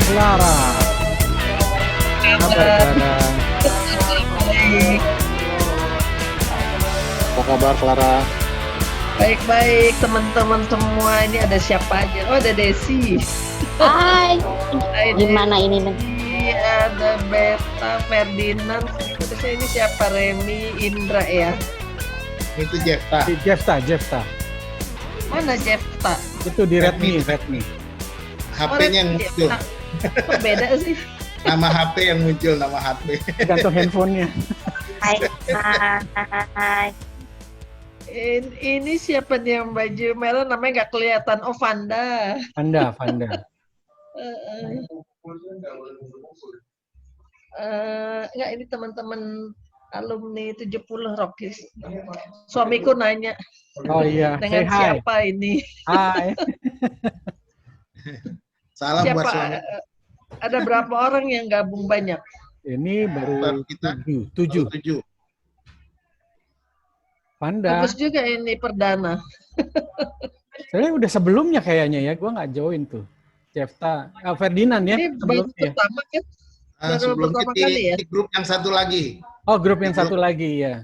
Clara. Kabar Clara. Baik. Apa kabar Clara? Baik-baik teman-teman semua. Ini ada siapa aja? Oh, ada Desi. Hai, Hai, gimana ini? Desi. Ada Beta, Ferdinand. Terus ini siapa? Remy, Indra ya. Itu Jefta. Jefta. Mana Jefta? Itu di Redmi. HP-nya yang muncul. Kok beda sih? Nama HP yang muncul, nama HP. Gantung handphonenya. Hai. Ini siapa nih yang baju merah namanya nggak kelihatan? Oh, Vanda. Vanda. Enggak, ini teman-teman alumni 70 Rokis. Suamiku nanya, Oh iya, dengan say hi. siapa ini? Hai. Salam Siapa? buat suami. Ada berapa orang yang gabung banyak? Ini baru Kita 7. 7. Vanda. Bagus juga ini perdana. Saya udah sebelumnya kayaknya ya, gua nggak join tuh. Jefta, Ferdinand ya Ini baru sebelumnya. pertama kan? Baru Sebelumnya pertama kali ya? di grup yang satu lagi. Oh, grup yang satu lagi ya.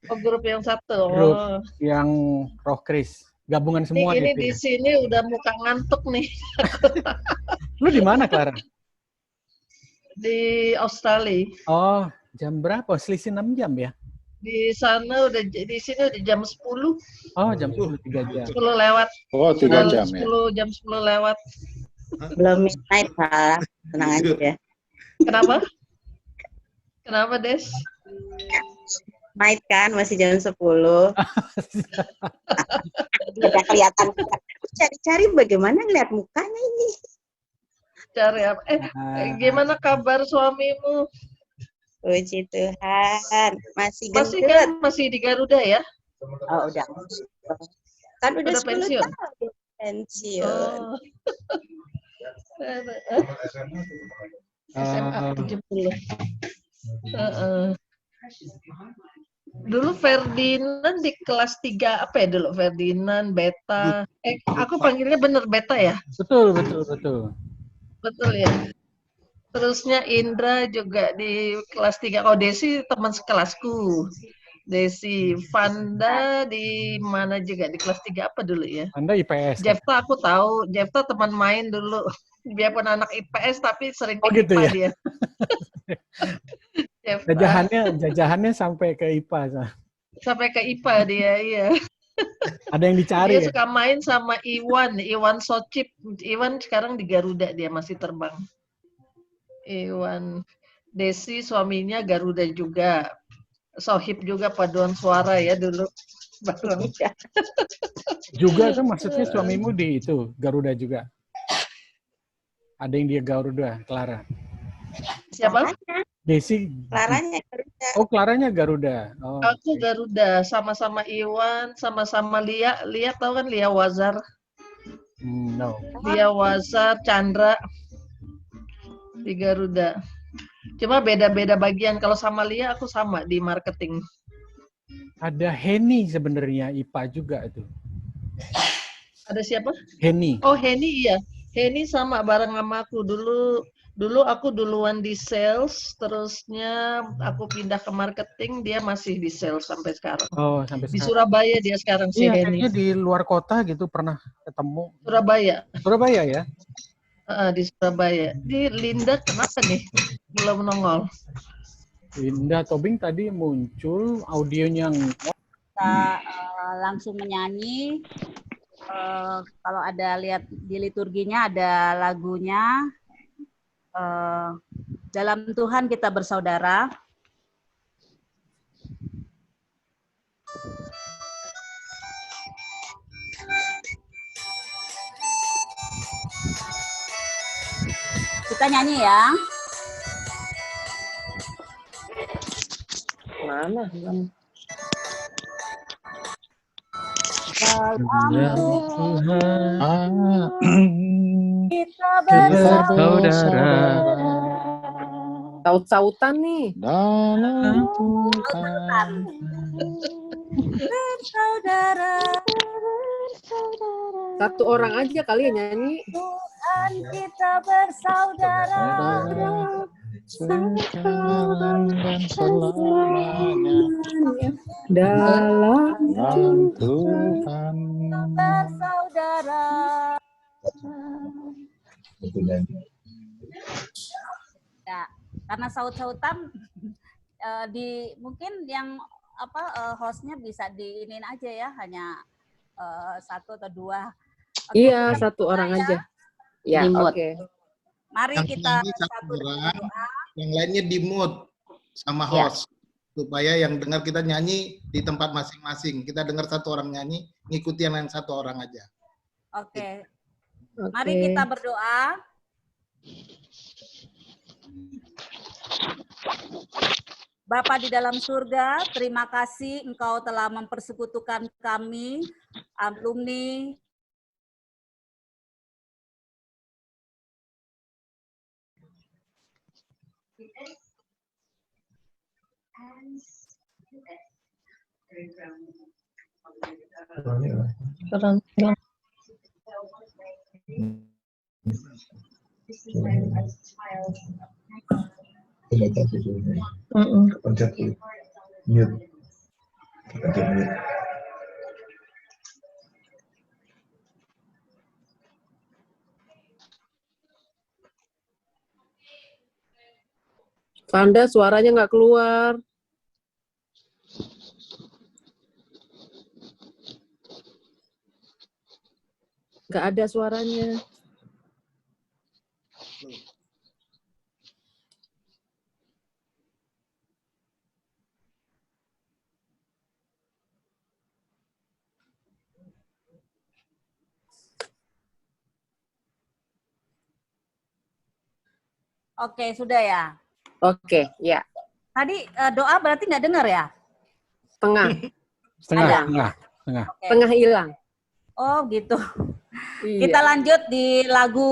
Oh, grup yang satu. Grup Oh. yang Roh Kris. Gabungan semua Ini gitu di ya. sini udah muka ngantuk nih. Lu di mana, Clara? Di Australia. Oh, jam berapa? Selisih 6 jam ya? Di sana udah, di sini udah jam 10. Oh, jam 10, 3 jam. 10 lewat. Oh, 3 jam ya. 10, jam 10 lewat. Belum midnight, Pak. Tenang aja ya. Kenapa? Kenapa, Des? Night kan, masih jam 10. Udah kelihatan. Cari-cari bagaimana ngeliat mukanya ini. Cari apa? Gimana kabar suamimu? Puji Tuhan. Masih Masih gendut. kan masih di Garuda ya? Oh, udah. Kan udah Udah 10 pensiun? tahun. Pensiun. Oh. SMA Ah. 70. Dulu Ferdinand di kelas 3 apa ya dulu? Ferdinand, Beta. Aku panggilnya bener Beta ya? Betul. Betul ya. Terusnya Indra juga di kelas 3. Oh, Desi teman sekelasku. Desi, Vanda di mana juga di kelas 3 apa dulu ya? Anda IPS. Jefta aku tahu, Jefta teman main dulu. Biarpun anak IPS tapi sering Oh, gitu IPA ya? dia. Jefta. Jajahannya sampai ke IPA. Sampai ke IPA dia, iya. Ada yang dicari Dia ya? suka main sama Iwan Socip. Iwan sekarang di Garuda, dia masih terbang. Iwan. Desi suaminya Garuda juga. Sohib juga paduan suara ya dulu. Juga tuh maksudnya suamimu di itu, Garuda juga? Ada yang dia Garuda, Clara? Siapa? Desi. Laranya Garuda. Oh, Claranya Garuda. Oh. Aku Garuda, sama-sama Iwan, sama-sama Lia. Lia tahu kan Lia Wazar? No. Lia Wazar, Chandra di Garuda. Cuma beda-beda bagian. Kalau sama Lia, aku sama di marketing. Ada Henny sebenarnya IPA juga itu. Ada siapa? Henny. Oh, Henny iya. Henny sama bareng sama aku dulu aku duluan di sales, terusnya aku pindah ke marketing, dia masih di sales sampai sekarang. Oh, sampai Di sekarang. Surabaya dia sekarang si Iya, Henny. kayaknya di luar kota gitu pernah ketemu. Surabaya ya? di Surabaya. Di Linda kenapa nih belum nongol? Linda Tobing tadi muncul audionya. Kita langsung menyanyi. Kalau ada lihat di liturginya ada lagunya. Dalam Tuhan kita bersaudara. Kita nyanyi ya. Mana? Kita bersaudara. Saut-sautan nih. Dalam Tuhan. bersaudara. Satu orang aja kali ya nyanyi. Tuhan kita bersaudara. Sekarang dan selamanya Dalam Tuhan. Bersaudara. Ya, karena saut-sautan di mungkin yang hostnya bisa diinin aja ya, hanya satu atau dua. Oke, iya, satu orang aja. Ya, oke. Mari Yang kita nyanyi satu satu orang, doa. yang lainnya di mute sama host. Supaya yang dengar kita nyanyi di tempat masing-masing. Kita dengar satu orang nyanyi, ngikuti yang lain satu orang aja. Oke. Mari kita berdoa. Bapa di dalam surga, terima kasih Engkau telah mempersekutukan kami, alumni Pencet mute. Pencet mute. Fanda suaranya nggak keluar. Nggak ada suaranya. Oke, sudah ya. Oke, ya. Tadi doa berarti nggak dengar ya? Setengah. Setengah. Oke. Setengah hilang. Oh gitu. Iya. Kita lanjut di lagu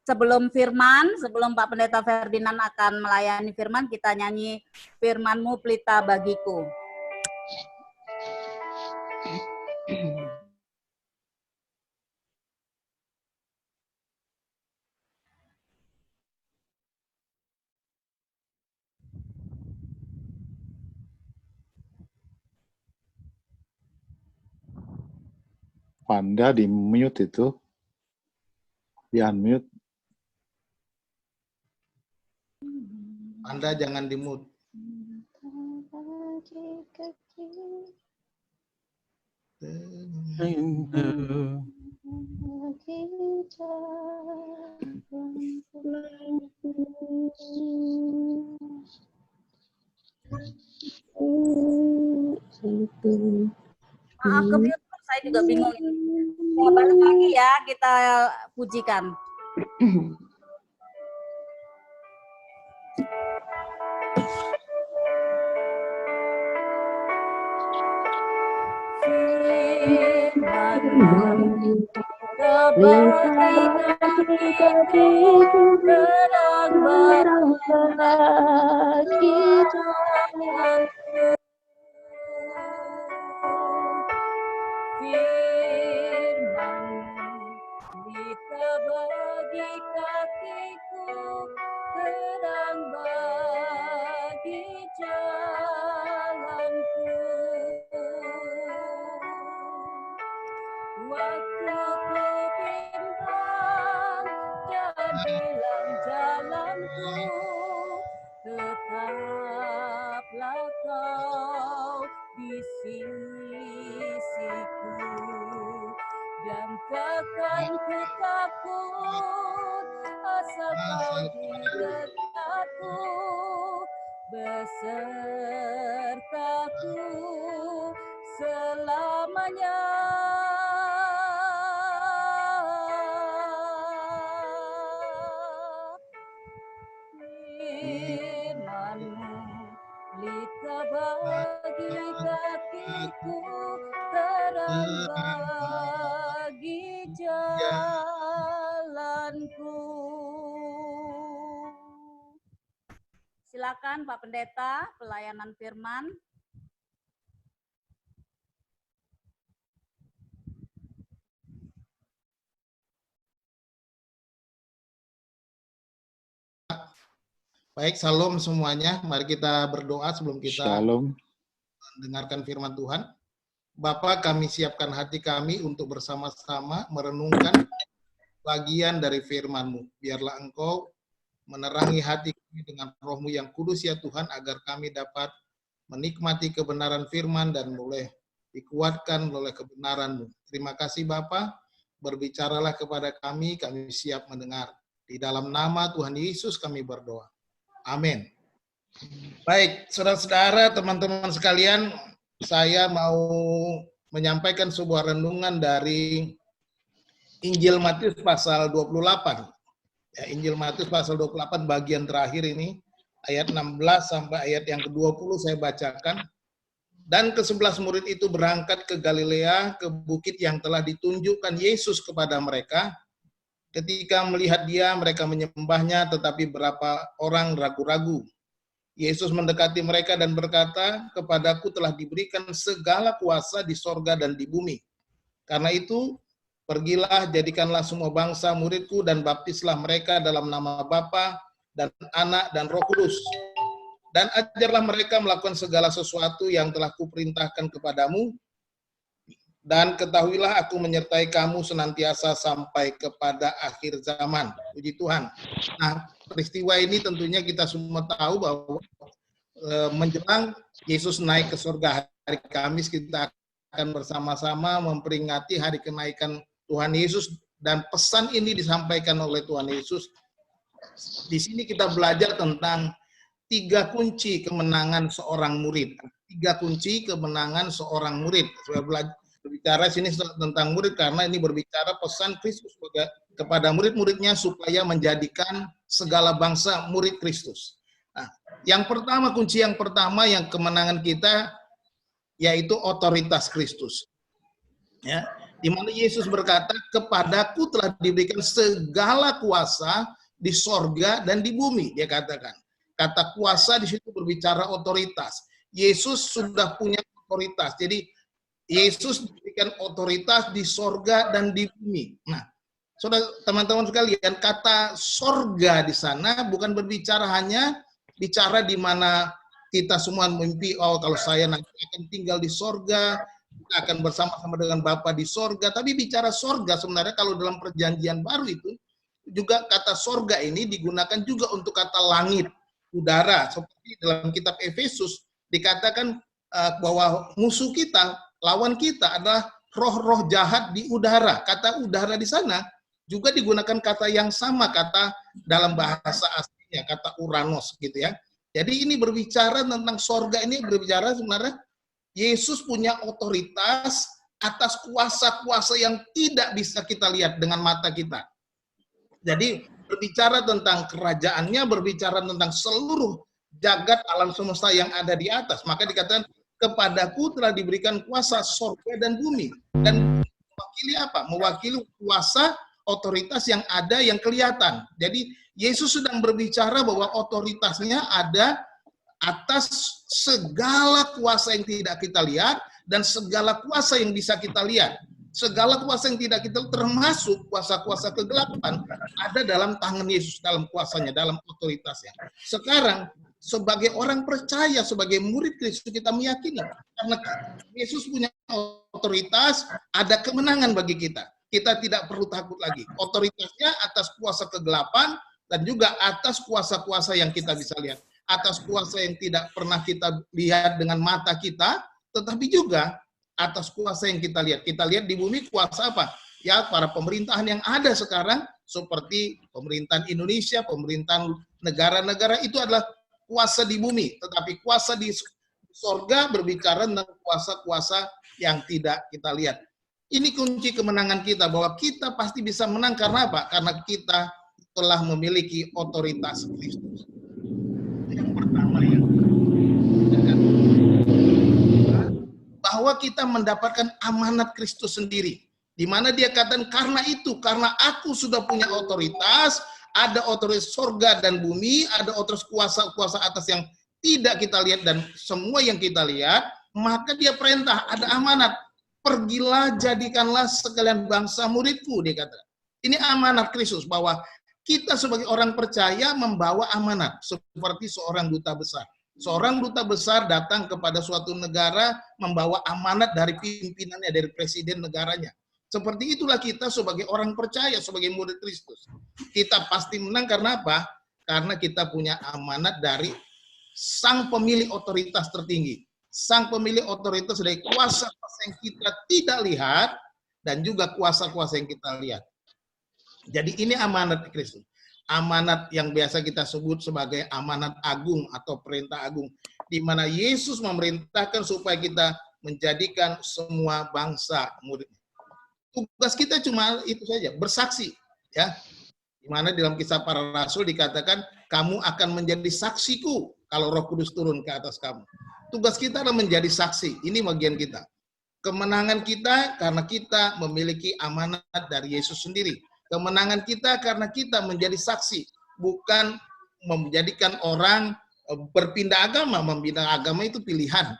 sebelum firman, sebelum Pak Pendeta Ferdinand akan melayani firman, kita nyanyi Firman-Mu Pelita Bagiku. Panda di mute itu. Di unmute. Anda jangan di mute. Maaf ke mute, saya juga bingung ini. Ya, balik lagi ya, kita pujikan. Terang bagi jalanku. Firman-Mu pelita bagi kakiku, terang bagi jalanku. Waktu ku bimbang dan hilang jalanku, tetaplah Kau di sisiku, dan takkan ku takut asal Kau di dekatku, besertaku selamanya. Firman-Mu pelita bagi kakiku, terang bagi jalanku. Silakan Pak Pendeta, pelayanan firman. Baik, salam semuanya. Mari kita berdoa sebelum kita Shalom. mendengarkan firman Tuhan. Bapa, kami siapkan hati kami untuk bersama-sama merenungkan bagian dari firman-Mu. Biarlah Engkau menerangi hati kami dengan Roh-Mu yang kudus ya Tuhan, agar kami dapat menikmati kebenaran firman dan boleh dikuatkan oleh kebenaran-Mu. Terima kasih Bapa, berbicaralah kepada kami siap mendengar. Di dalam nama Tuhan Yesus kami berdoa. Amin. Baik, saudara-saudara, teman-teman sekalian, saya mau menyampaikan sebuah renungan dari Injil Matius pasal 28. Ya, Injil Matius pasal 28 bagian terakhir ini, ayat 16 sampai ayat yang ke-20 saya bacakan. Dan ke-11 murid itu berangkat ke Galilea, ke bukit yang telah ditunjukkan Yesus kepada mereka. Ketika melihat dia, mereka menyembahnya, tetapi beberapa orang ragu-ragu. Yesus mendekati mereka dan berkata, "Kepadaku telah diberikan segala kuasa di sorga dan di bumi. Karena itu, pergilah, jadikanlah semua bangsa muridku dan baptislah mereka dalam nama Bapa dan Anak dan Roh Kudus. Dan ajarlah mereka melakukan segala sesuatu yang telah kuperintahkan kepadamu. Dan ketahuilah aku menyertai kamu senantiasa sampai kepada akhir zaman." Puji Tuhan. Nah, peristiwa ini tentunya kita semua tahu bahwa menjelang Yesus naik ke surga hari Kamis, kita akan bersama-sama memperingati hari kenaikan Tuhan Yesus, dan pesan ini disampaikan oleh Tuhan Yesus. Di sini kita belajar tentang 3 kunci kemenangan seorang murid. 3 kunci kemenangan seorang murid. Saya berbicara sini tentang murid karena ini berbicara pesan Kristus kepada murid-muridnya supaya menjadikan segala bangsa murid Kristus. Nah, yang pertama, kunci yang pertama yang kemenangan kita yaitu otoritas Kristus. Ya, di mana Yesus berkata, "Kepadaku telah diberikan segala kuasa di sorga dan di bumi." Dia katakan. Kata kuasa di situ berbicara otoritas. Yesus sudah punya otoritas. Jadi Yesus diberikan otoritas di sorga dan di bumi. Nah, saudara, teman-teman sekalian, kata sorga di sana bukan berbicara hanya bicara di mana kita semua mimpi, oh kalau saya nanti akan tinggal di sorga, kita akan bersama-sama dengan Bapa di sorga. Tapi bicara sorga sebenarnya kalau dalam perjanjian baru itu juga kata sorga ini digunakan juga untuk kata langit, udara. Seperti dalam kitab Efesus dikatakan bahwa musuh kita, lawan kita adalah roh-roh jahat di udara. Kata udara di sana juga digunakan kata yang sama, kata dalam bahasa aslinya, kata Uranos gitu ya. Jadi ini berbicara tentang sorga, ini berbicara sebenarnya Yesus punya otoritas atas kuasa-kuasa yang tidak bisa kita lihat dengan mata kita. Jadi berbicara tentang kerajaannya, berbicara tentang seluruh jagat alam semesta yang ada di atas. Maka dikatakan, "Kepadaku telah diberikan kuasa sorga dan bumi." Dan mewakili apa? Mewakili kuasa otoritas yang ada, yang kelihatan. Jadi Yesus sedang berbicara bahwa otoritasnya ada atas segala kuasa yang tidak kita lihat dan segala kuasa yang bisa kita lihat. Segala kuasa yang tidak kita, termasuk kuasa-kuasa kegelapan, ada dalam tangan Yesus, dalam kuasanya, dalam otoritasnya. Sekarang, sebagai orang percaya, sebagai murid Kristus, kita meyakini karena Yesus punya otoritas, ada kemenangan bagi kita. Kita tidak perlu takut lagi. Otoritasnya atas kuasa kegelapan dan juga atas kuasa-kuasa yang kita bisa lihat. Atas kuasa yang tidak pernah kita lihat dengan mata kita, tetapi juga atas kuasa yang kita lihat. Kita lihat di bumi kuasa apa? Ya, para pemerintahan yang ada sekarang, seperti pemerintahan Indonesia, pemerintahan negara-negara, itu adalah kuasa di bumi, tetapi kuasa di sorga berbicara tentang kuasa-kuasa yang tidak kita lihat. Ini kunci kemenangan kita, bahwa kita pasti bisa menang karena apa? Karena kita telah memiliki otoritas Kristus. Yang pertama ya, bahwa kita mendapatkan amanat Kristus sendiri, di mana dia katakan, karena itu, karena aku sudah punya otoritas, ada otoritas sorga dan bumi, ada otoritas kuasa-kuasa atas yang tidak kita lihat dan semua yang kita lihat, maka dia perintah, ada amanat. Pergilah, jadikanlah sekalian bangsa muridku, dia kata. Ini amanat Kristus, bahwa Kita sebagai orang percaya membawa amanat seperti seorang duta besar. Seorang duta besar datang kepada suatu negara membawa amanat dari pimpinannya, dari presiden negaranya. Seperti itulah kita sebagai orang percaya, sebagai murid Kristus. Kita pasti menang karena apa? Karena kita punya amanat dari sang pemilik otoritas tertinggi. Sang pemilik otoritas dari kuasa-kuasa yang kita tidak lihat dan juga kuasa-kuasa yang kita lihat. Jadi ini amanat Kristus. Amanat yang biasa kita sebut sebagai amanat agung atau perintah agung. Di mana Yesus memerintahkan supaya kita menjadikan semua bangsa muridnya. Tugas kita cuma itu saja, bersaksi. Ya, di mana dalam Kisah Para Rasul dikatakan, kamu akan menjadi saksiku kalau Roh Kudus turun ke atas kamu. Tugas kita adalah menjadi saksi. Ini bagian kita. Kemenangan kita karena kita memiliki amanat dari Yesus sendiri. Kemenangan kita karena kita menjadi saksi, bukan menjadikan orang berpindah agama. Membindah agama itu pilihan.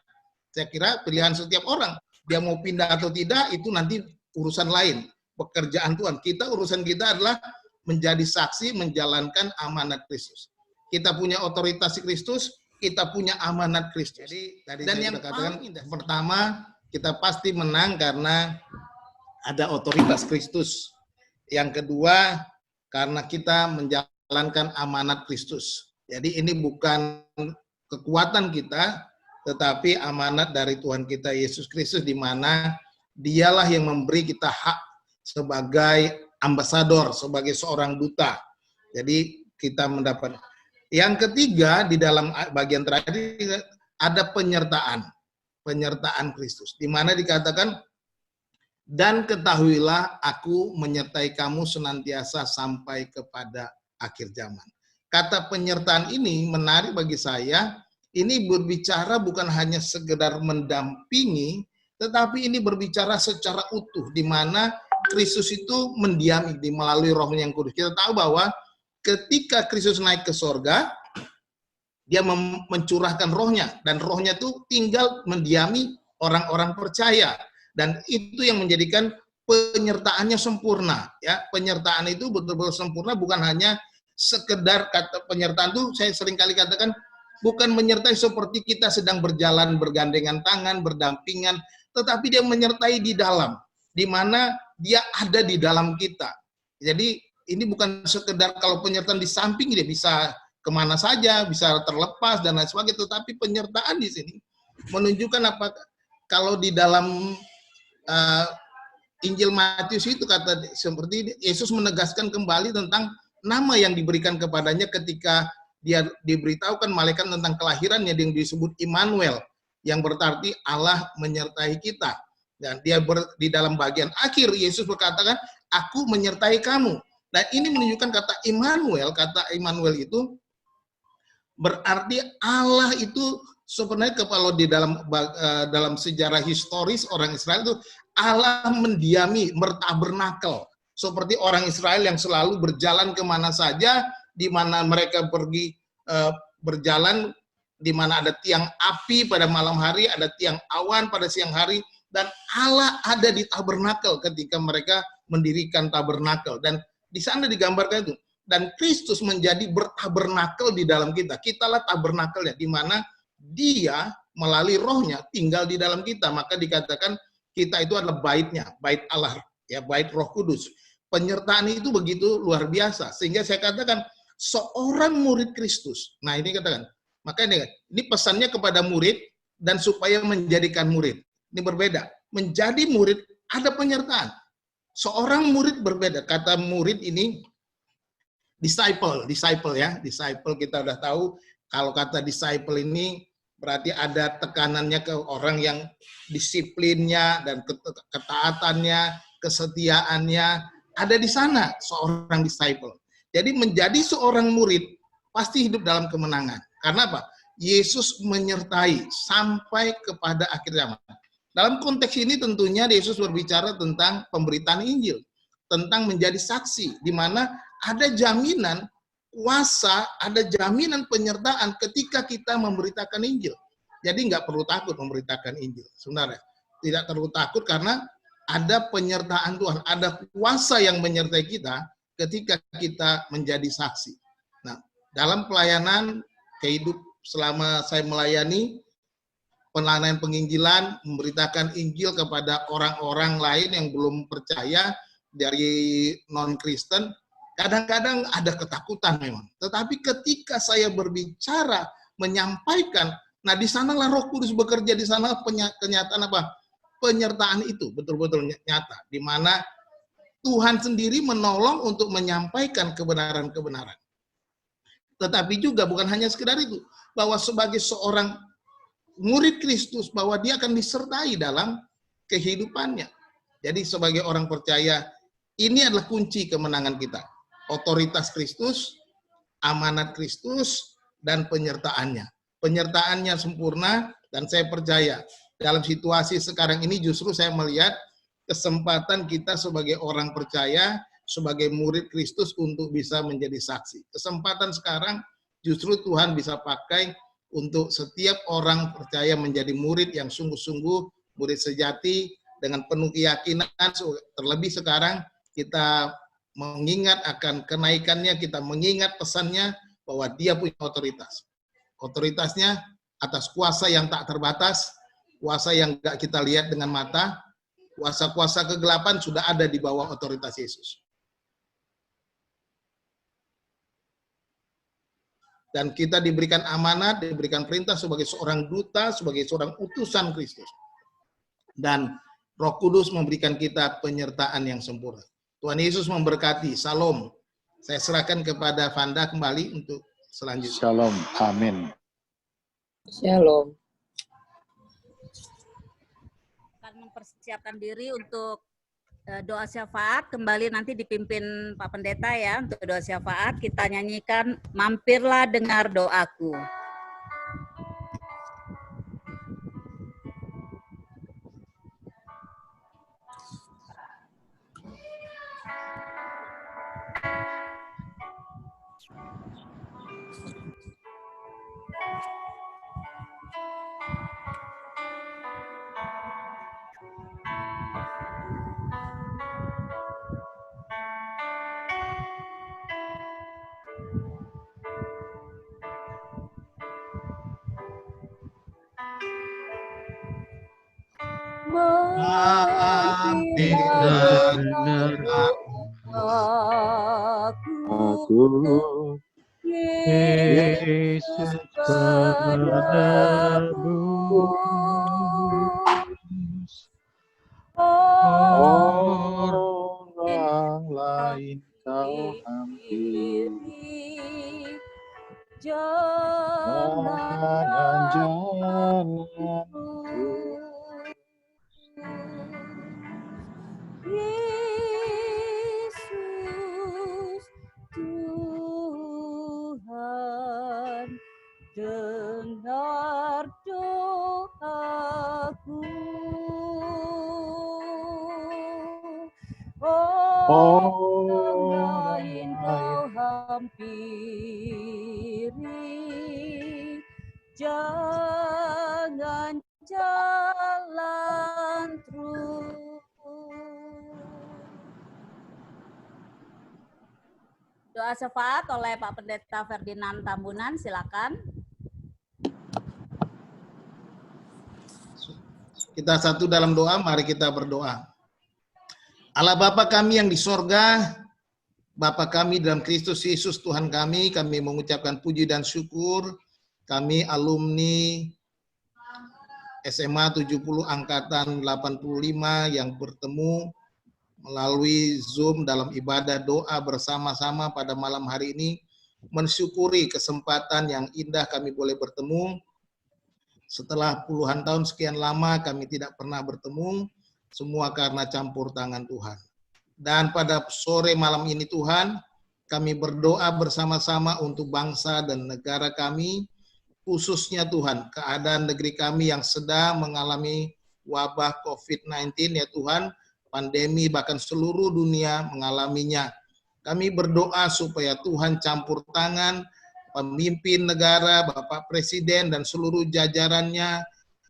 Saya kira pilihan setiap orang. Dia mau pindah atau tidak, itu nanti urusan lain. Pekerjaan Tuhan. Urusan kita adalah menjadi saksi, menjalankan amanat Kristus. Kita punya otoritas Kristus, kita punya amanat Kristus. Dan yang katakan pertama, kita pasti menang karena ada otoritas Kristus. Yang kedua, karena kita menjalankan amanat Kristus. Jadi ini bukan kekuatan kita, tetapi amanat dari Tuhan kita Yesus Kristus, di mana Dialah yang memberi kita hak sebagai ambasador, sebagai seorang duta. Jadi kita mendapat. Yang ketiga, di dalam bagian terakhir ada penyertaan Kristus, di mana dikatakan, dan ketahuilah aku menyertai kamu senantiasa sampai kepada akhir zaman. Kata penyertaan ini menarik bagi saya. Ini berbicara bukan hanya sekedar mendampingi, tetapi ini berbicara secara utuh, di mana Kristus itu mendiami melalui Roh-Nya yang kudus. Kita tahu bahwa ketika Kristus naik ke sorga, dia mencurahkan Roh-Nya, dan Roh-Nya itu tinggal mendiami orang-orang percaya. Dan itu yang menjadikan penyertaannya sempurna. Ya, penyertaan itu betul-betul sempurna, bukan hanya sekedar kata penyertaan itu, saya sering kali katakan, bukan menyertai seperti kita sedang berjalan bergandengan tangan, berdampingan, tetapi dia menyertai di dalam, di mana dia ada di dalam kita. Jadi ini bukan sekedar kalau penyertaan di samping dia bisa kemana saja, bisa terlepas dan lain sebagainya, tetapi penyertaan di sini menunjukkan apa? Kalau di dalam Injil Matius itu kata seperti Yesus menegaskan kembali tentang nama yang diberikan kepadanya ketika dia diberitahukan malaikat tentang kelahirannya, yang disebut Immanuel, yang berarti Allah menyertai kita. Dan dia di dalam bagian akhir Yesus berkatakan, aku menyertai kamu. Dan ini menunjukkan kata Immanuel itu berarti Allah itu sebenarnya, kalau di dalam sejarah historis orang Israel itu, Allah mendiami, bertabernakel. Seperti orang Israel yang selalu berjalan kemana saja, di mana mereka pergi berjalan, di mana ada tiang api pada malam hari, ada tiang awan pada siang hari, dan Allah ada di tabernakel ketika mereka mendirikan tabernakel. Dan di sana digambarkan itu. Dan Kristus menjadi bertabernakel di dalam kita. Kitalah tabernakelnya, di mana Dia melalui Roh-Nya tinggal di dalam kita. Maka dikatakan kita itu adalah baitnya, bait Allah, ya, bait Roh Kudus. Penyertaan itu begitu luar biasa, sehingga saya katakan seorang murid Kristus. Nah, ini katakan, makanya ini pesannya kepada murid dan supaya menjadikan murid. Ini berbeda. Menjadi murid ada penyertaan. Seorang murid berbeda. Kata murid ini disciple ya. Disciple kita udah tahu, kalau kata disciple ini berarti ada tekanannya ke orang yang disiplinnya dan ketaatannya, kesetiaannya ada di sana seorang disciple. Jadi menjadi seorang murid pasti hidup dalam kemenangan. Karena apa? Yesus menyertai sampai kepada akhir zaman. Dalam konteks ini tentunya Yesus berbicara tentang pemberitaan Injil, tentang menjadi saksi, di mana ada jaminan kuasa, ada jaminan penyertaan ketika kita memberitakan Injil. Jadi nggak perlu takut memberitakan Injil. Sebenarnya tidak perlu takut karena ada penyertaan Tuhan, ada kuasa yang menyertai kita ketika kita menjadi saksi. Nah, dalam pelayanan kehidup selama saya melayani pelayanan penginjilan, memberitakan Injil kepada orang-orang lain yang belum percaya dari non-Kristen, kadang-kadang ada ketakutan memang. Tetapi ketika saya berbicara, menyampaikan, nah di sanalah Roh Kudus bekerja, di sana kenyataan apa? Penyertaan itu betul-betul nyata, di mana Tuhan sendiri menolong untuk menyampaikan kebenaran-kebenaran. Tetapi juga bukan hanya sekedar itu, bahwa sebagai seorang murid Kristus, bahwa dia akan disertai dalam kehidupannya. Jadi sebagai orang percaya, ini adalah kunci kemenangan kita. Otoritas Kristus, amanat Kristus, dan penyertaannya. Penyertaannya sempurna, dan saya percaya dalam situasi sekarang ini justru saya melihat kesempatan kita sebagai orang percaya, sebagai murid Kristus untuk bisa menjadi saksi. Kesempatan sekarang justru Tuhan bisa pakai untuk setiap orang percaya menjadi murid yang sungguh-sungguh, murid sejati, dengan penuh keyakinan. Terlebih sekarang kita mengingat akan kenaikannya, kita mengingat pesannya bahwa dia punya otoritas. Otoritasnya atas kuasa yang tak terbatas, kuasa yang gak kita lihat dengan mata, kuasa-kuasa kegelapan sudah ada di bawah otoritas Yesus. Dan kita diberikan amanat, diberikan perintah sebagai seorang duta, sebagai seorang utusan Kristus. Dan Roh Kudus memberikan kita penyertaan yang sempurna. Tuhan Yesus memberkati. Salam. Saya serahkan kepada Vanda kembali untuk selanjutnya. Shalom. Amin. Shalom. Akan mempersiapkan diri untuk doa syafaat, kembali nanti dipimpin Pak Pendeta ya untuk doa syafaat. Kita nyanyikan Mampirlah Dengar Doaku. Mampirlah Aku Yesus penebus, orang lain kau hampiri, jangan Yesus Tuhan, dengar doaku. Orang lain kau hampiri, jangan jalan terus. Doa syafaat oleh Pak Pendeta Ferdinand Tambunan, silakan. Kita satu dalam doa, mari kita berdoa. Allah Bapa kami yang di sorga, Bapa kami dalam Kristus Yesus Tuhan kami mengucapkan puji dan syukur. Kami alumni SMA 70 Angkatan 85 yang bertemu melalui Zoom dalam ibadah doa bersama-sama pada malam hari ini, mensyukuri kesempatan yang indah kami boleh bertemu. Setelah puluhan tahun sekian lama kami tidak pernah bertemu, semua karena campur tangan Tuhan. Dan pada sore malam ini Tuhan, kami berdoa bersama-sama untuk bangsa dan negara kami, khususnya Tuhan, keadaan negeri kami yang sedang mengalami wabah COVID-19 ya Tuhan, pandemi bahkan seluruh dunia mengalaminya. Kami berdoa supaya Tuhan campur tangan, pemimpin negara, Bapak Presiden dan seluruh jajarannya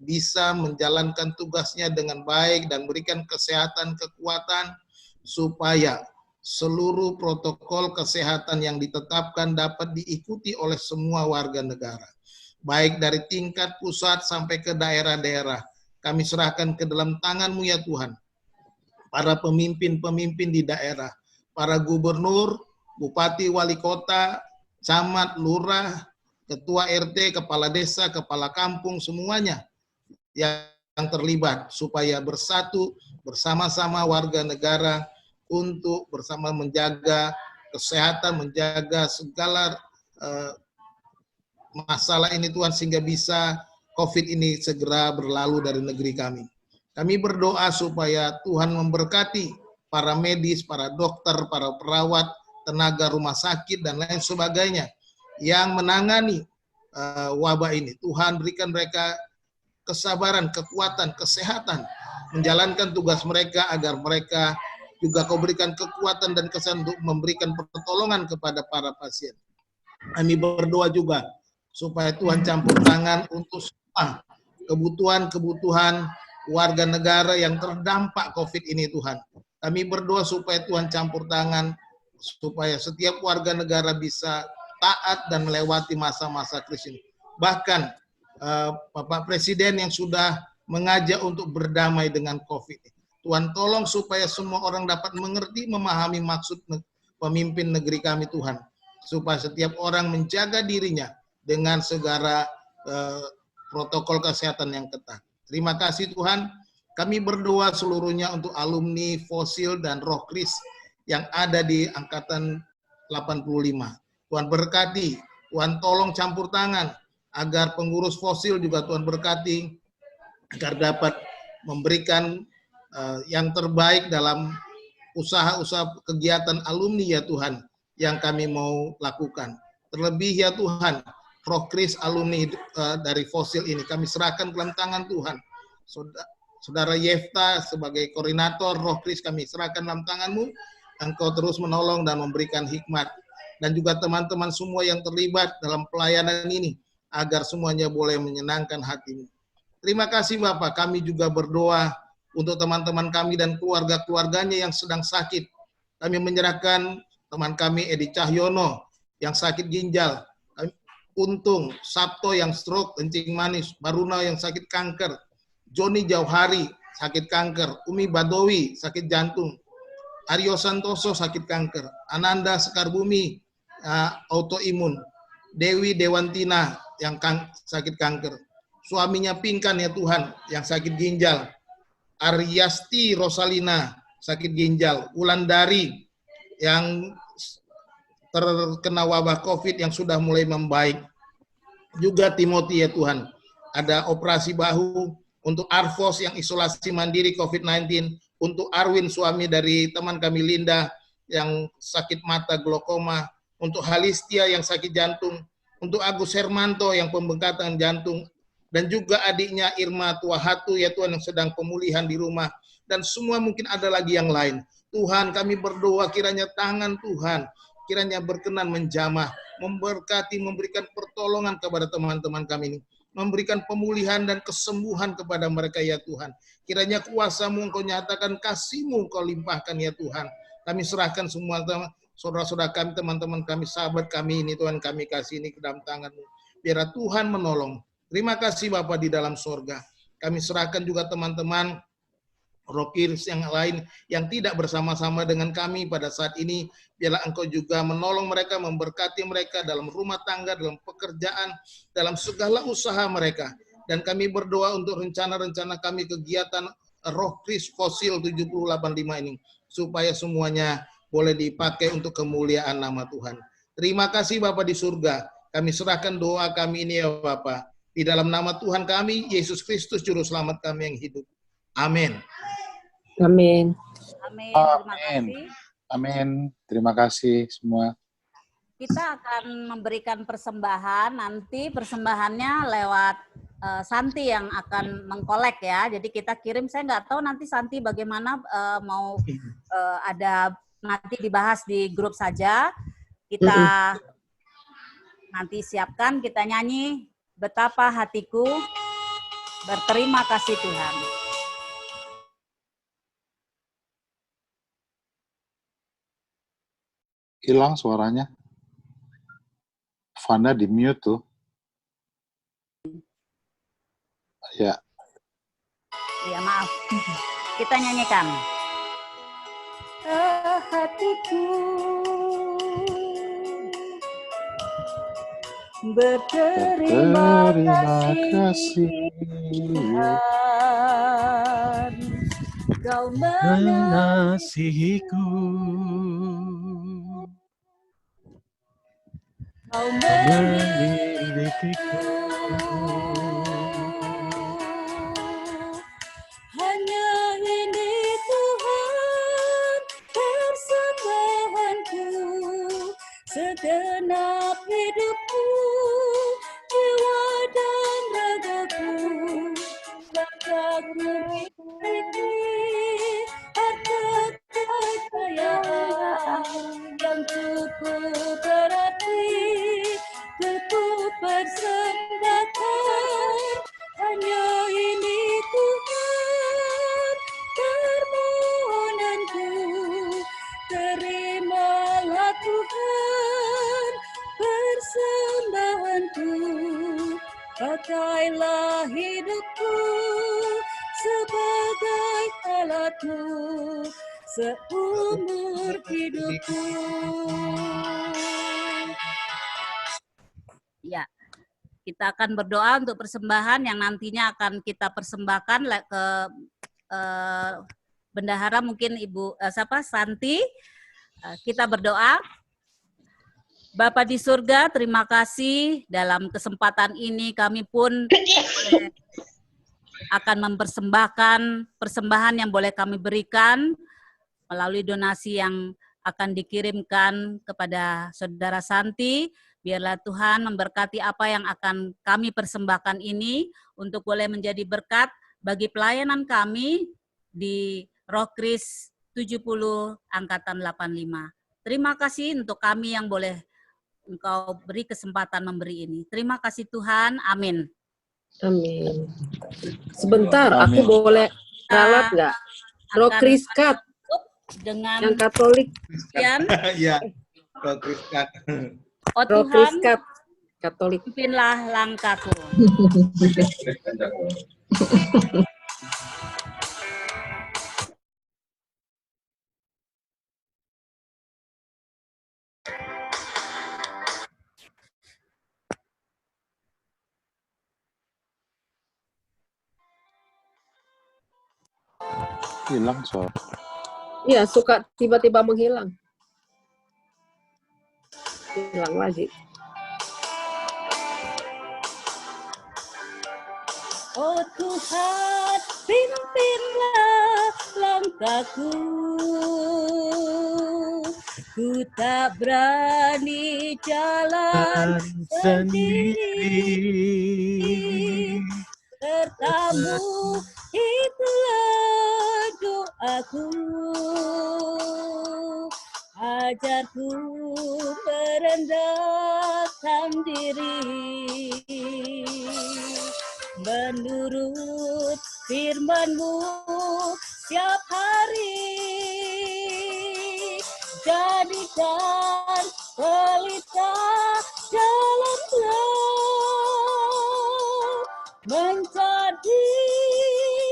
bisa menjalankan tugasnya dengan baik dan berikan kesehatan, kekuatan, supaya seluruh protokol kesehatan yang ditetapkan dapat diikuti oleh semua warga negara, baik dari tingkat pusat sampai ke daerah-daerah. Kami serahkan ke dalam tangan-Mu ya Tuhan, para pemimpin-pemimpin di daerah, para gubernur, bupati, wali kota, camat, lurah, ketua RT, kepala desa, kepala kampung, semuanya yang terlibat, supaya bersatu bersama-sama warga negara untuk bersama menjaga kesehatan, menjaga segala masalah ini Tuhan, sehingga bisa COVID ini segera berlalu dari negeri kami. Kami berdoa supaya Tuhan memberkati para medis, para dokter, para perawat, tenaga rumah sakit, dan lain sebagainya yang menangani wabah ini. Tuhan berikan mereka kesabaran, kekuatan, kesehatan, menjalankan tugas mereka, agar mereka juga Kau berikan kekuatan dan kesehatan untuk memberikan pertolongan kepada para pasien. Kami berdoa juga supaya Tuhan campur tangan untuk semua kebutuhan-kebutuhan warga negara yang terdampak COVID ini Tuhan. Kami berdoa supaya Tuhan campur tangan, supaya setiap warga negara bisa taat dan melewati masa-masa krisis ini. Bahkan Bapak Presiden yang sudah mengajak untuk berdamai dengan COVID. Tuhan tolong supaya semua orang dapat mengerti, memahami maksud pemimpin negeri kami Tuhan. Supaya setiap orang menjaga dirinya dengan segala protokol kesehatan yang ketat. Terima kasih Tuhan. Kami berdoa seluruhnya untuk alumni Fosil dan Roh Kris yang ada di angkatan 85. Tuhan berkati, Tuhan tolong campur tangan, agar pengurus Fosil juga Tuhan berkati, agar dapat memberikan yang terbaik dalam usaha-usaha kegiatan alumni ya Tuhan, yang kami mau lakukan. Terlebih ya Tuhan, Roh Kris alumni dari Fosil ini kami serahkan ke dalam tangan Tuhan. Saudara Yefta sebagai koordinator Roh Kris kami serahkan dalam tangan-Mu. Engkau terus menolong dan memberikan hikmat. Dan juga teman-teman semua yang terlibat dalam pelayanan ini, agar semuanya boleh menyenangkan hati-Mu. Terima kasih Bapak, kami juga berdoa untuk teman-teman kami dan keluarga-keluarganya yang sedang sakit. Kami menyerahkan teman kami Edi Cahyono yang sakit ginjal, Untung Sabto yang stroke, kencing manis, Baruna yang sakit kanker, Joni Jauhari sakit kanker, Umi Badowi sakit jantung, Aryo Santoso sakit kanker, Ananda Sekarbumi autoimun, Dewi Dewantina yang sakit kanker, suaminya Pinkan ya Tuhan yang sakit ginjal, Aryasti Rosalina sakit ginjal, Wulandari yang terkena wabah COVID yang sudah mulai membaik, juga Timothy ya Tuhan, ada operasi bahu, untuk Arfos yang isolasi mandiri COVID-19, untuk Arwin suami dari teman kami Linda yang sakit mata glaukoma, untuk Halistia yang sakit jantung, untuk Agus Hermanto yang pembengkakan jantung, dan juga adiknya Irma Tuahatu ya Tuhan yang sedang pemulihan di rumah, dan semua mungkin ada lagi yang lain. Tuhan kami berdoa kiranya tangan Tuhan, kiranya berkenan menjamah, memberkati, memberikan pertolongan kepada teman-teman kami ini, memberikan pemulihan dan kesembuhan kepada mereka ya Tuhan. Kiranya kuasa-Mu Engkau nyatakan, kasih-Mu Engkau limpahkan ya Tuhan. Kami serahkan semua saudara-saudara kami, teman-teman kami, sahabat kami ini Tuhan, kami kasih ini ke dalam tangan-Mu. Biar Tuhan menolong. Terima kasih Bapa di dalam sorga. Kami serahkan juga teman-teman Rokirs yang lain yang tidak bersama-sama dengan kami pada saat ini. Biarlah Engkau juga menolong mereka, memberkati mereka dalam rumah tangga, dalam pekerjaan, dalam segala usaha mereka. Dan kami berdoa untuk rencana-rencana kami kegiatan Rokirs Fosil 7085 ini, supaya semuanya boleh dipakai untuk kemuliaan nama Tuhan. Terima kasih Bapa di surga. Kami serahkan doa kami ini ya Bapa, di dalam nama Tuhan kami, Yesus Kristus, Juru Selamat kami yang hidup. Amin. Amin. Amin. Terima kasih. Amin. Terima kasih semua. Kita akan memberikan persembahan, nanti persembahannya lewat Santi yang akan mengkolek ya. Jadi kita kirim, saya nggak tahu nanti Santi bagaimana mau ada nanti dibahas di grup saja. Kita nanti siapkan, kita nyanyi Betapa Hatiku Berterima Kasih Tuhan. hilang suaranya. Vanda di mute tuh. Ya. Ya maaf. Kita nyanyikan. Hatiku berterima kasih Tuhan, Kau mengasihiku, Kau memilikiku. Hanya ini Tuhan persembahanku, segenap hidupku, jiwa dan ragaku, bakal memiliki harta kekayaan yang cukup berarti untuk persembahkan. Hanya ini Tuhan permohonanku, terimalah Tuhan persembahanku, pakailah hidupku sebagai alatmu seumur hidupku. Ya, kita akan berdoa untuk persembahan yang nantinya akan kita persembahkan ke bendahara, mungkin Ibu Santi. Kita berdoa. Bapa di surga, terima kasih dalam kesempatan ini kami pun akan mempersembahkan persembahan yang boleh kami berikan melalui donasi yang akan dikirimkan kepada Saudara Santi. Biarlah Tuhan memberkati apa yang akan kami persembahkan ini untuk boleh menjadi berkat bagi pelayanan kami di Rohkris 70 Angkatan 85. Terima kasih untuk kami yang boleh Engkau beri kesempatan memberi ini. Terima kasih Tuhan. Amin. Amin. Sebentar, aku boleh ralat nggak? Rohkris Kat dengan yang Katolik. Ya, Rohkris Kat. Oh Rohkris Tuhan, Kat Katolik. pimpinlah langkahku. Hilang suara. Iya, suka tiba-tiba menghilang. Hilang lagi. Oh Tuhan, pimpinlah langkahku. Ku tak berani jalan sendiri. Sertamu itulah doaku. Ajarku merendahkan diri, menurut firman-Mu setiap hari. Jadikan pelita dalam gelap, menjadi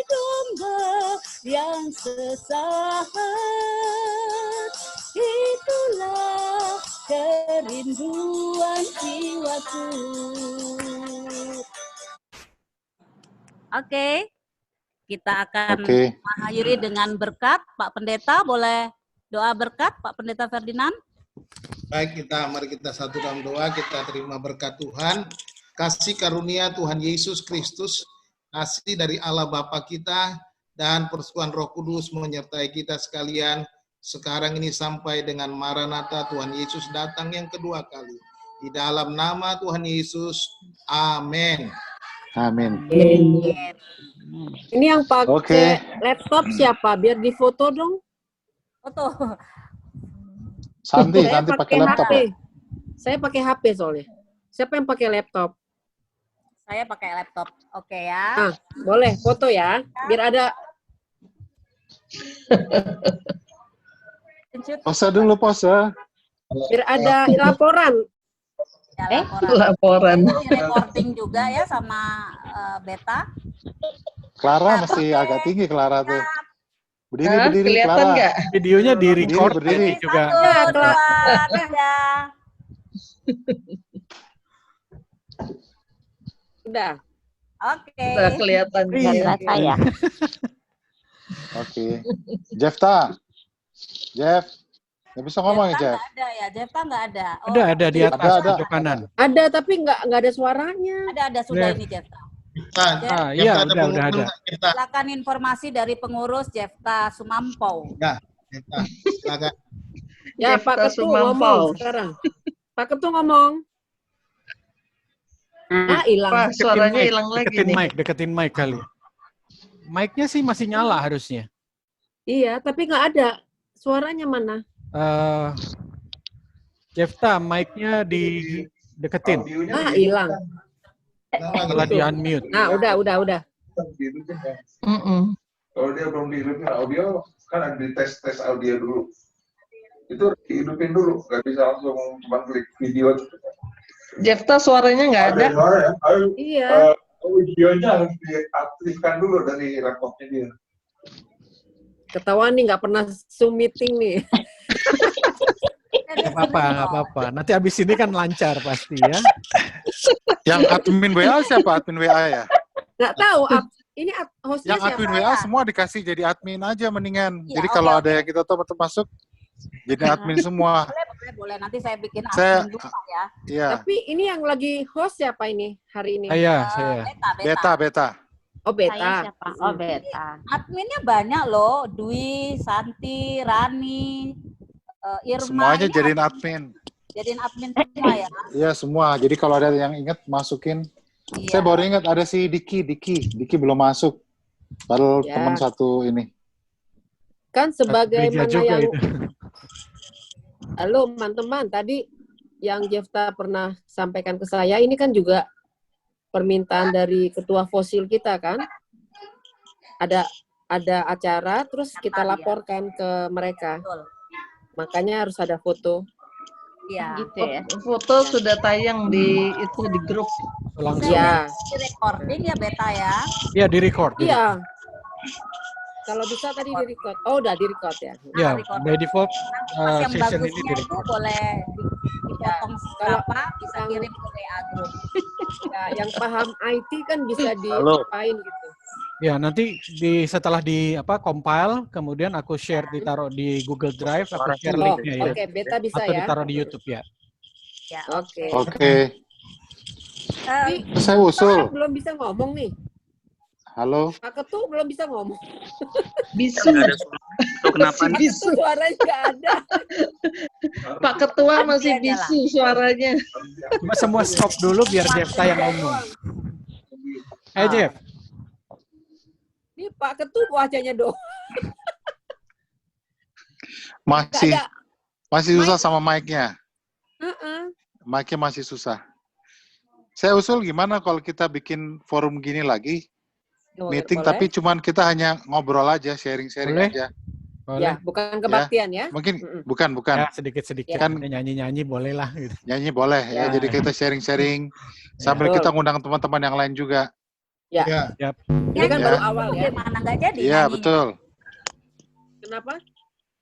domba yang sesat. Itulah kerinduan jiwaku. Oke, kita akan mengakhiri dengan berkat. Pak Pendeta, boleh doa berkat, Pak Pendeta Ferdinand? Baik, mari kita satu dalam doa, kita terima berkat Tuhan. Kasih karunia Tuhan Yesus Kristus, kasih dari Allah Bapa kita, dan persekutuan Roh Kudus menyertai kita sekalian, sekarang ini sampai dengan Maranatha, Tuhan Yesus datang yang kedua kali. Di dalam nama Tuhan Yesus, amin. Amin. Ini yang pakai laptop siapa? Biar difoto dong. Foto. Santi pakai laptop ya? Saya pakai HP soalnya. Siapa yang pakai laptop? Saya pakai laptop. Oke ya. Ah, boleh foto ya. Biar ada. Pose dulu, pose. Biar ada laporan. Ya, Laporan. Ini recording juga ya sama Beta. Clara masih agak tinggi Clara tuh. Berdiri, Hah? berdiri Kelihatan Clara. nggak? Videonya di record Berdiri. ini juga. Satu, dua, tiga. Udah. Oke. Udah kelihatan. Iya. Ya. Oke. Jefta. Jeff. Nggak bisa ngomong ya, Jeff? Nggak ada ya, Jefta nggak ada. Oh, Ada di atas Ada. pojok kanan. Ada tapi nggak ada suaranya. Ada sudah Jeff. ini Jefta. Iya, udah ada. Silakan informasi dari pengurus Jefta Sumampau. Ya, silakan. Ya, Jefta Pak Ketua Sumampau. ngomong sekarang. Pak Ketua ngomong. Ah, hilang. Wah, suaranya hilang lagi nih. Deketin mic kali. Mic-nya sih masih nyala harusnya. Iya, tapi nggak ada. Suaranya mana? Jefta, mic-nya dideketin. Ah, hilang. Setelah di unmute. Nah, udah. Kalau dia belum dihidupin audio, kan ada di tes audio dulu. Itu dihidupin dulu, nggak bisa langsung cuma klik video. Jefta suaranya nggak ada. Iya. Videonya harus diaktifkan dulu dari laptopnya dia. Ketahuan nih nggak pernah Zoom meeting nih. Nggak apa-apa. Nanti abis ini kan lancar pasti ya. Yang admin WA siapa? Admin WA ya? Nggak tahu. Ini hostnya Yang siapa? admin WA semua dikasih jadi admin aja mendingan. Ya, Jadi kalau ada yang kita tahu masuk, jadi admin semua. Boleh. Nanti saya bikin Saya- admin dulu ya. Iya. Tapi ini yang lagi host siapa ini hari ini? Saya. Beta. Oh, Beta. Oh, Beta. Adminnya banyak loh, Dwi, Santi, Rani, Irma. Semuanya Ini jadiin admin. jadiin admin semua ya. Iya semua. Jadi kalau ada yang ingat masukin. Iya. Saya baru ingat ada si Diki belum masuk. Padahal Ya. teman satu ini. Kan Gereja sebagaimana juga yang itu. halo teman-teman, tadi yang Jefta pernah sampaikan ke saya, ini kan juga permintaan dari ketua fosil kita kan. Ada acara, terus kita laporkan ke mereka. Betul. Makanya harus ada foto. Iya. Gitu ya. Foto sudah tayang di grup. Langsung. Ya, Di recording ya Beta ya. Iya, di record. iya. Kalau bisa tadi di record. Oh, udah di record ya. Ya, record. by default Mas yang session ini bagusnya di itu record. boleh dipotong Kalau apa bisa yang- kirim ke WA group. Ya, yang paham IT kan bisa diapain gitu. Ya, nanti setelah compile, kemudian aku share ditaruh di Google Drive, aku share Oh, linknya ya. oke, Beta bisa Atau ya. ditaruh di YouTube ya. Ya, Oke. Oke. Eh, Saya usul. Pak belum bisa ngomong nih. Halo. Pak Ketua belum bisa ngomong. Bisu. Kenapa Pak Ketua suaranya nggak ada. Pak Ketua masih bisu suaranya. Cuma semua stop dulu biar Jefta yang ngomong. Jeff. Ini Pak Ketua wajahnya doang. Masih Nggak ada. masih susah sama mic-nya. Heeh. Mic-nya masih susah. Saya usul gimana kalau kita bikin forum gini lagi, meeting Boleh. tapi cuman kita hanya ngobrol aja, sharing-sharing Boleh. aja. Ya, bukan kebaktian ya. Mungkin Mm-mm. bukan. Ya, sedikit-sedikit. Kan Nyanyi-nyanyi boleh lah. Gitu. nyanyi boleh ya. Ya. Jadi kita sharing-sharing sambil Betul. kita ngundang teman-teman yang lain juga. Ya. Yap. Ini kan Ya. baru awal ya. Bagaimana nggak jadi Iya, nyanyinya? betul. Kenapa?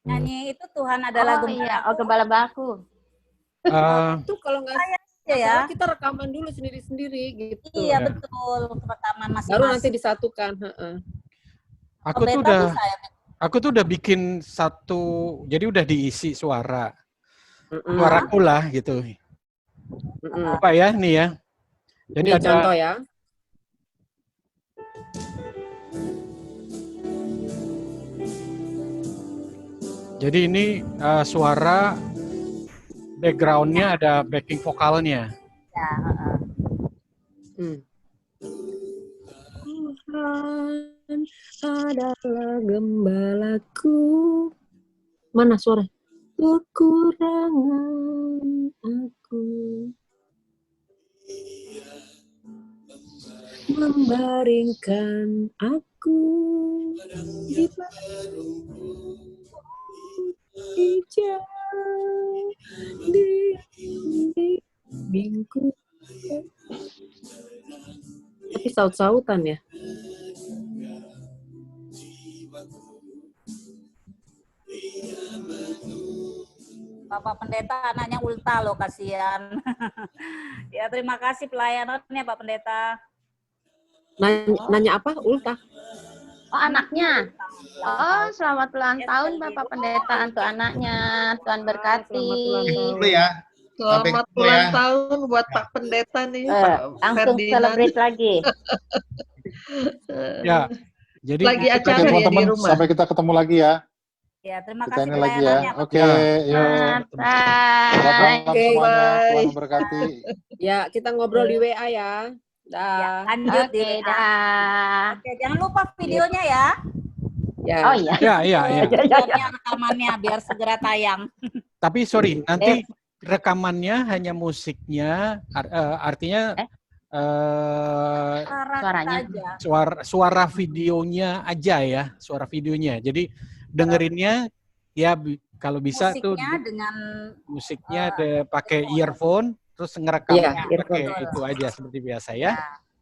Nyanyi itu Tuhan adalah Oh iya, oh gembala baku. Itu kalau nggak ya. salah kita rekaman dulu sendiri-sendiri gitu. Iya, Ya. betul. Rekaman masing-masing. Baru nanti disatukan. Heeh. Aku Beta tuh udah bisa ya, bikin satu, jadi udah diisi suara. Mm-mm. Suaraku lah gitu. Mm-mm. Apa ya nih ya. Jadi Ini ada contoh ya. Jadi ini suara background-nya ada backing vokalnya. Ya, Hmm. Tuhan adalah gembalaku. Mana suara? Kekurangan aku membaringkan aku di hijau di minggu. Tapi saut-sautan ya. Bapak Pendeta anaknya ulta loh, kasihan. Ya, terima kasih pelayanannya Pak Pendeta. Nanya apa? Ulta? Oh, anaknya. Oh, selamat ulang tahun Bapak Pendeta untuk anaknya. Tuhan berkati. Dulu ya. Selamat ulang tahun buat Pak Pendeta nih, Pak Langsung Ferdinand. celebrate lagi. Ya, jadi Lagi Oke acara ya di teman-teman, rumah. sampai kita ketemu lagi ya. Ya, terima Kita kasih ini lagi ya. pelayanannya Pak. Oke, yuk. Selamat malam Oke, semuanya. bye. Tuhan memberkati. Ya, kita ngobrol di WA ya. Ya, Dah. lanjut di Oke, WA. dah. Oke, jangan lupa videonya ya. Ya. Oh iya. ya. Videonya, rekamannya biar segera tayang. Tapi sorry, nanti rekamannya hanya musiknya, artinya Suaranya. suara videonya aja ya, suara videonya. Jadi dengerinnya ya kalau bisa tuh Musiknya dengan musiknya pakai earphone, terus ngerekamnya Iya, pakai earphone. itu aja seperti biasa ya.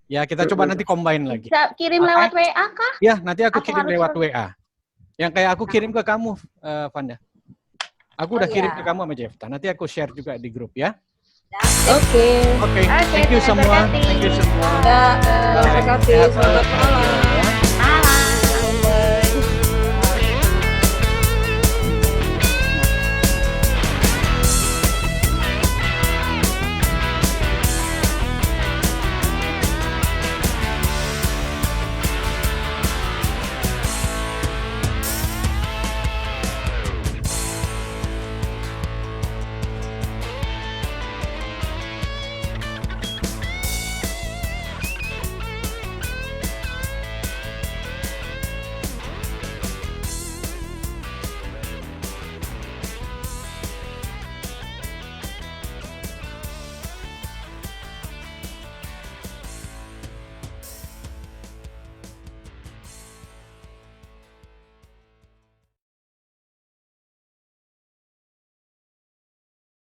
Ya kita coba nanti combine lagi. Bisa kirim lewat WA kah? Ya nanti aku Atau kirim harus lewat WA. Yang kayak aku kirim ke kamu, Vanda. Aku udah kirim iya. ke kamu sama Jefta. Nanti aku share juga di grup ya. Oke. Oke, thank you Tuhan semua. berkati. Thank you semua. Ya, terima kasih. Selamat malam.